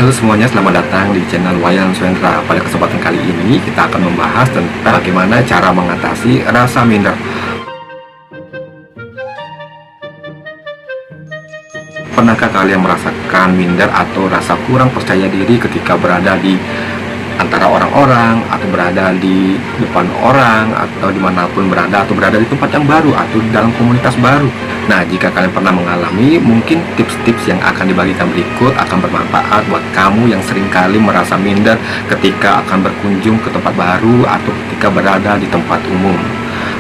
Halo semuanya, selamat datang di channel Wayan Swendra. Pada kesempatan kali ini kita akan membahas tentang bagaimana cara mengatasi rasa minder. Pernahkah kalian merasakan minder atau rasa kurang percaya diri ketika berada di antara orang-orang, atau berada di depan orang, atau dimanapun berada, atau berada di tempat yang baru, atau di dalam komunitas baru? Nah, jika kalian pernah mengalami, mungkin tips-tips yang akan dibagikan berikut akan bermanfaat buat kamu yang seringkali merasa minder ketika akan berkunjung ke tempat baru, atau ketika berada di tempat umum,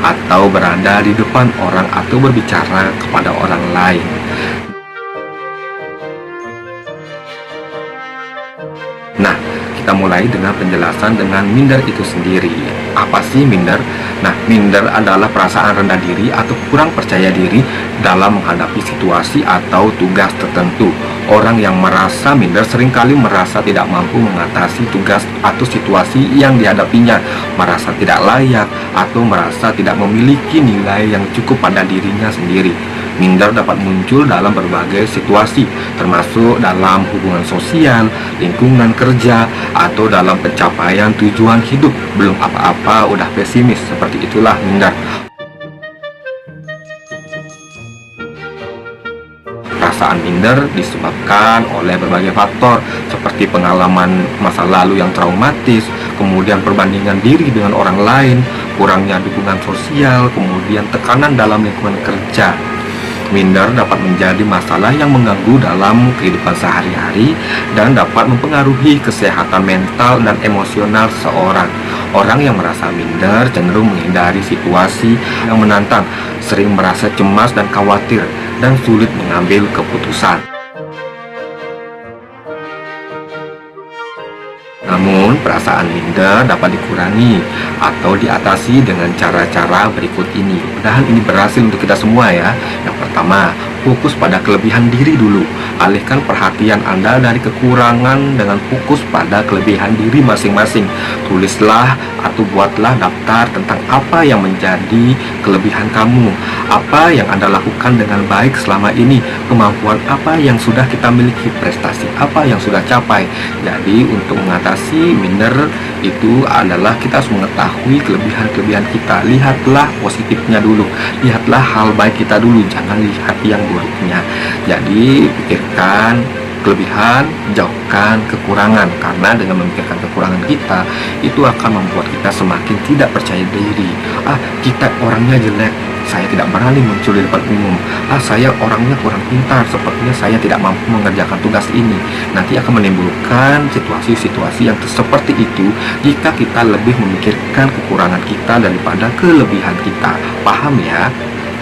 atau berada di depan orang, atau berbicara kepada orang lain. Nah, kita mulai dengan penjelasan dengan minder itu sendiri. Apa sih minder? Nah, minder adalah perasaan rendah diri atau kurang percaya diri dalam menghadapi situasi atau tugas tertentu. Orang yang merasa minder seringkali merasa tidak mampu mengatasi tugas atau situasi yang dihadapinya, merasa tidak layak, atau merasa tidak memiliki nilai yang cukup pada dirinya sendiri. Minder dapat muncul dalam berbagai situasi, termasuk dalam hubungan sosial, lingkungan kerja, atau dalam pencapaian tujuan hidup. Belum apa-apa udah pesimis, seperti itulah minder. Perasaan minder disebabkan oleh berbagai faktor seperti pengalaman masa lalu yang traumatis, kemudian perbandingan diri dengan orang lain, kurangnya dukungan sosial, kemudian tekanan dalam lingkungan kerja. Minder dapat menjadi masalah yang mengganggu dalam kehidupan sehari-hari dan dapat mempengaruhi kesehatan mental dan emosional seseorang. Orang yang merasa minder cenderung menghindari situasi yang menantang, sering merasa cemas dan khawatir, dan sulit mengambil keputusan. Namun, perasaan minder dapat dikurangi atau diatasi dengan cara-cara berikut ini. Mudah-mudahan ini berhasil untuk kita semua ya. Yang pertama, fokus pada kelebihan diri dulu. Alihkan perhatian Anda dari kekurangan dengan fokus pada kelebihan diri masing-masing. Tulislah atau buatlah daftar tentang apa yang menjadi kelebihan kamu, apa yang Anda lakukan dengan baik selama ini, kemampuan apa yang sudah kita miliki, prestasi apa yang sudah capai. Jadi untuk mengatasi minder itu adalah kita harus mengetahui kelebihan-kelebihan kita. Lihatlah positifnya dulu, lihatlah hal baik kita dulu, jangan lihat yang buruknya. Jadi pikirkan kelebihan, jauhkan kekurangan, karena dengan memikirkan kekurangan kita itu akan membuat kita semakin tidak percaya diri. Kita orangnya jelek, saya tidak berani muncul di depan umum. Saya orangnya kurang pintar, sepertinya saya tidak mampu mengerjakan tugas ini. Nanti akan menimbulkan situasi-situasi yang seperti itu jika kita lebih memikirkan kekurangan kita daripada kelebihan kita. Paham ya?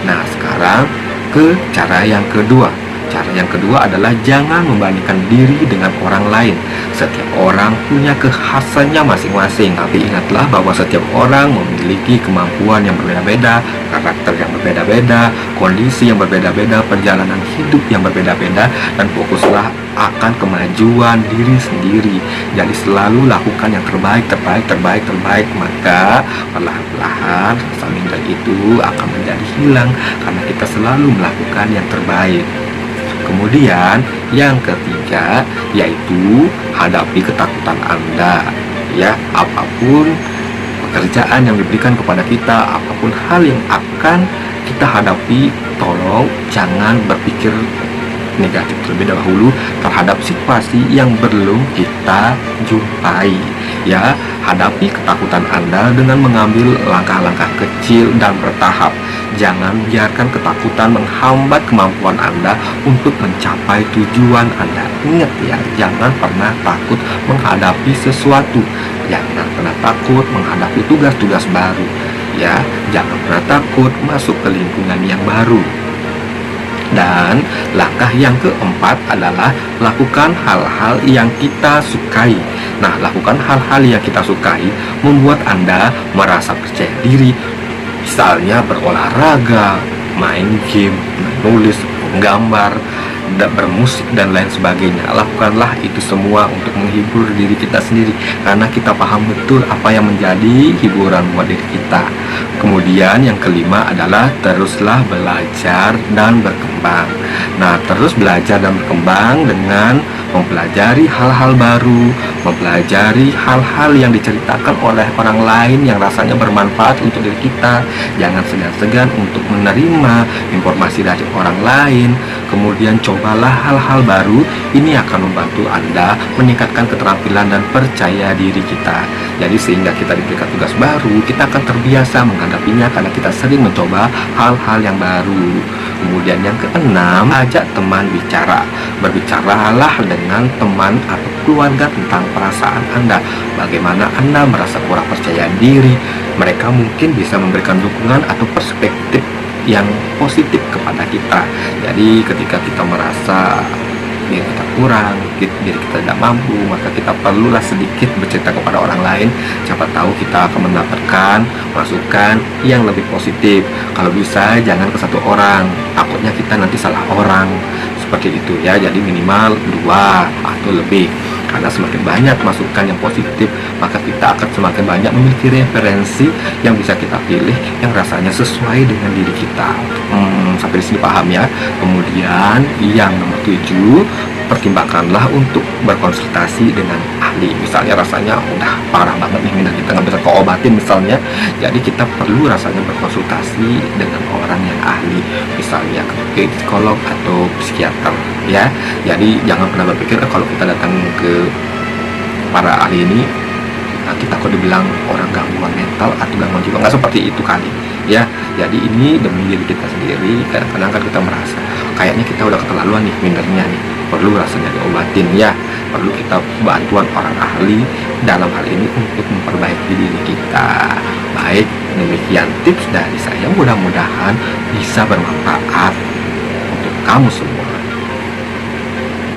Nah, sekarang ke cara yang kedua. Cara yang kedua adalah jangan membandingkan diri dengan orang lain. Setiap orang punya kekhasannya masing-masing. Tapi ingatlah bahwa setiap orang memiliki kemampuan yang berbeda-beda, karakter yang berbeda-beda, kondisi yang berbeda-beda, perjalanan hidup yang berbeda-beda, dan fokuslah akan kemajuan diri sendiri. Jadi selalu lakukan yang terbaik, maka perlahan-lahan rasa minder itu akan menjadi hilang karena kita selalu melakukan yang terbaik. Kemudian yang ketiga yaitu hadapi ketakutan Anda. Ya, apapun pekerjaan yang diberikan kepada kita, apapun hal yang akan kita hadapi, tolong jangan berpikir negatif terlebih dahulu terhadap situasi yang belum kita jumpai. Ya, hadapi ketakutan Anda dengan mengambil langkah-langkah kecil dan bertahap. Jangan biarkan ketakutan menghambat kemampuan Anda untuk mencapai tujuan Anda. Ingat ya, jangan pernah takut menghadapi sesuatu. Jangan pernah takut menghadapi tugas-tugas baru. Ya, jangan pernah takut masuk ke lingkungan yang baru. Dan langkah yang keempat adalah lakukan hal-hal yang kita sukai. Nah, lakukan hal-hal yang kita sukai membuat Anda merasa percaya diri. Misalnya berolahraga, main game, menulis, menggambar, bermusik, dan lain sebagainya. Lakukanlah itu semua untuk menghibur diri kita sendiri, karena kita paham betul apa yang menjadi hiburan buat diri kita. Kemudian yang kelima adalah teruslah belajar dan berkembang. Nah, terus belajar dan berkembang dengan mempelajari hal-hal baru, mempelajari hal-hal yang diceritakan oleh orang lain yang rasanya bermanfaat untuk diri kita. Jangan segan-segan untuk menerima informasi dari orang lain. Kemudian cobalah hal-hal baru. Ini akan membantu Anda meningkatkan keterampilan dan percaya diri kita. Jadi sehingga kita diberikan tugas baru, kita akan terbiasa menghadapinya karena kita sering mencoba hal-hal yang baru. Kemudian yang keenam, ajak teman bicara. Berbicaralah dengan teman atau keluarga tentang perasaan Anda. Bagaimana Anda merasa kurang percaya diri. Mereka mungkin bisa memberikan dukungan atau perspektif yang positif kepada kita. Jadi ketika kita merasa diri kita kurang, diri kita tidak mampu, maka kita perlulah sedikit bercerita kepada orang lain. Siapa tahu kita akan mendapatkan masukan yang lebih positif. Kalau bisa jangan ke satu orang, takutnya kita nanti salah orang. Seperti itu ya, jadi minimal 2 atau lebih. Karena semakin banyak masukan yang positif, maka kita akan semakin banyak memiliki referensi yang bisa kita pilih yang rasanya sesuai dengan diri kita. Sampai di sini paham ya. Kemudian yang nomor 7, pertimbangkanlah untuk berkonsultasi dengan ahli. Misalnya rasanya udah parah banget nih, minat kita nggak bisa keobatin misalnya, jadi kita perlu rasanya berkonsultasi dengan orang yang ahli, misalnya ke psikolog atau psikiater ya. Jadi jangan pernah berpikir kalau kita datang ke para ahli ini kita kok dibilang orang gangguan mental atau gangguan jiwa. Nggak seperti itu kali ya. Jadi ini demi diri kita sendiri. Kadang-kadang kan kita merasa kayaknya kita udah keterlaluan nih mindernya nih, perlu rasanya diobatin ya. Perlu kita bantuan orang ahli dalam hal ini untuk memperbaiki diri kita. Baik, demikian tips dari saya, mudah-mudahan bisa bermanfaat untuk kamu semua.